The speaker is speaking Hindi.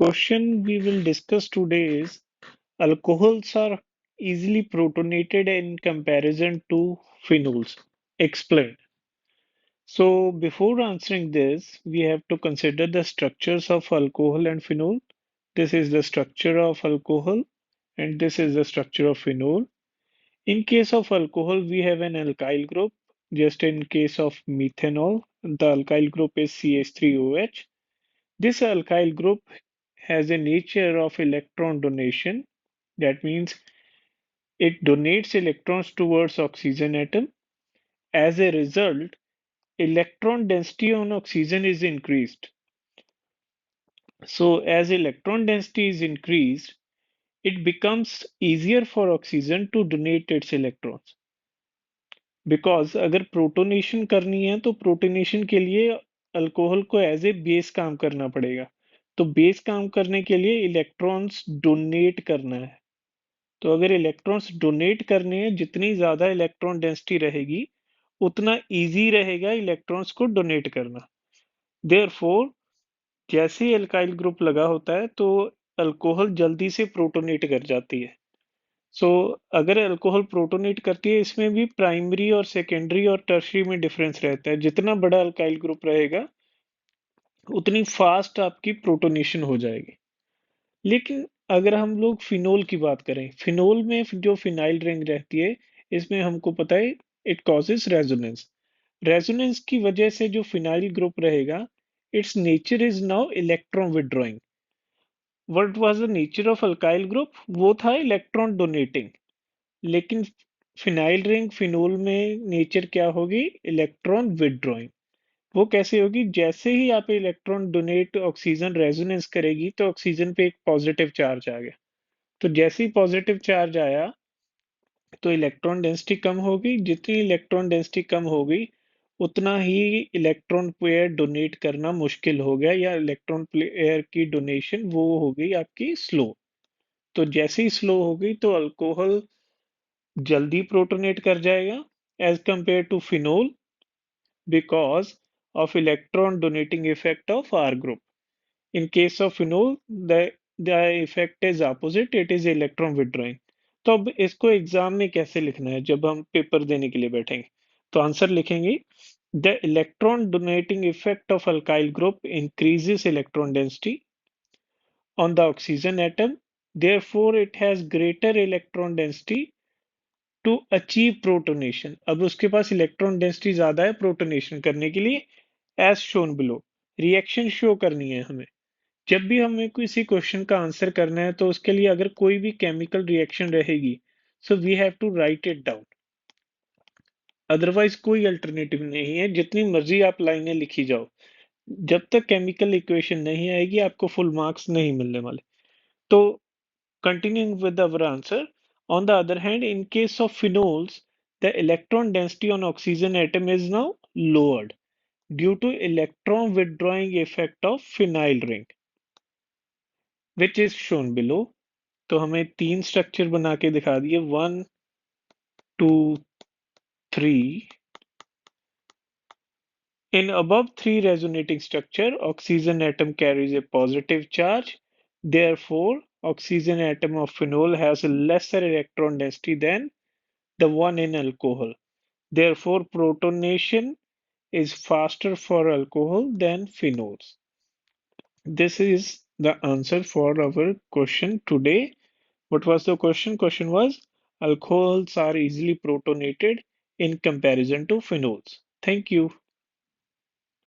Question we will discuss today is alcohols are easily protonated in comparison to phenols. Explain. So before answering this, we have to consider the structures of alcohol and phenol. This is the structure of alcohol and this is the structure of phenol. In case of alcohol, we have an alkyl group. Just in case of methanol, the alkyl group is CH3OH. This alkyl group has a nature of electron donation. That means it donates electrons towards oxygen atom. As a result, electron density on oxygen is increased. So as electron density is increased, it becomes easier for oxygen to donate its electrons. Because अगर प्रोटोनेशन करनी है तो प्रोटोनेशन के लिए अल्कोहल को एज ए बेस काम करना पड़ेगा। तो बेस काम करने के लिए इलेक्ट्रॉन्स डोनेट करना है। तो अगर इलेक्ट्रॉन्स डोनेट करने हैं, जितनी ज्यादा इलेक्ट्रॉन डेंसिटी रहेगी उतना इजी रहेगा इलेक्ट्रॉन्स को डोनेट करना। देयरफॉर जैसे ही अल्काइल ग्रुप लगा होता है तो अल्कोहल जल्दी से प्रोटोनेट कर जाती है। सो अगर अल्कोहल प्रोटोनेट करती है, इसमें भी प्राइमरी और सेकेंडरी और टर्शरी में डिफरेंस रहता है। जितना बड़ा अल्काइल ग्रुप रहेगा उतनी फास्ट आपकी प्रोटोनेशन हो जाएगी। लेकिन अगर हम लोग फिनोल की बात करें, फिनोल में जो फिनाइल रिंग रहती है, इसमें हमको पता है इट कॉजेस रेजोनेंस। रेजोनेंस की वजह से जो फिनाइल ग्रुप रहेगा, it's nature is now electron withdrawing. What was the nature of alkyl group? वो था इलेक्ट्रॉन डोनेटिंग। लेकिन फिनाइल रिंग फिनोल में नेचर क्या होगी? Electron withdrawing. वो कैसे होगी? जैसे ही आप इलेक्ट्रॉन डोनेट ऑक्सीजन रेजोनेंस करेगी तो ऑक्सीजन पे एक पॉजिटिव चार्ज आ गया। तो जैसे ही पॉजिटिव चार्ज आया तो इलेक्ट्रॉन डेंसिटी कम होगी। जितनी इलेक्ट्रॉन डेंसिटी कम होगी उतना ही इलेक्ट्रॉन पेयर डोनेट करना मुश्किल हो गया, या इलेक्ट्रॉन पेयर की डोनेशन वो हो गई आपकी स्लो। तो जैसे ही स्लो हो गई तो अल्कोहल जल्दी प्रोटोनेट कर जाएगा as compare to phenol, because of electron donating effect of R group. In case of phenol, the effect is opposite, it is electron withdrawing. तो अब इसको एग्जाम में कैसे लिखना है जब हम पेपर देने के लिए बैठेंगे? तो आंसर लिखेंगे the electron donating effect of alkyl group increases electron density on the oxygen atom, therefore it has greater electron density to achieve protonation. अब उसके पास इलेक्ट्रॉन डेंसिटी ज्यादा है प्रोटोनेशन करने के लिए, as shown below. Reaction show करनी है हमें। जब भी हमें किसी क्वेश्चन का आंसर करना है तो उसके लिए अगर कोई भी केमिकल रिएक्शन रहेगी, so we have to write it down. Otherwise कोई अल्टरनेटिव नहीं है, जितनी मर्जी आप लाइनें लिखी जाओ, जब तक केमिकल इक्वेशन नहीं आएगी आपको फुल मार्क्स नहीं मिलने वाले। तो continuing with our answer, on the other hand, in case of phenols, the electron density on oxygen atom is now lowered due to electron withdrawing effect of phenyl ring, which is shown below. तो हमें तीन स्ट्रक्चर बना के दिखा दिए, 1 2 3। In above three resonating structure, oxygen atom carries a positive charge. Therefore, oxygen atom of phenol has a lesser electron density than the one in alcohol. Therefore, protonation is faster for alcohol than phenols. This is the answer for our question today. What was the question? Question was alcohols are easily protonated in comparison to phenols. Thank you.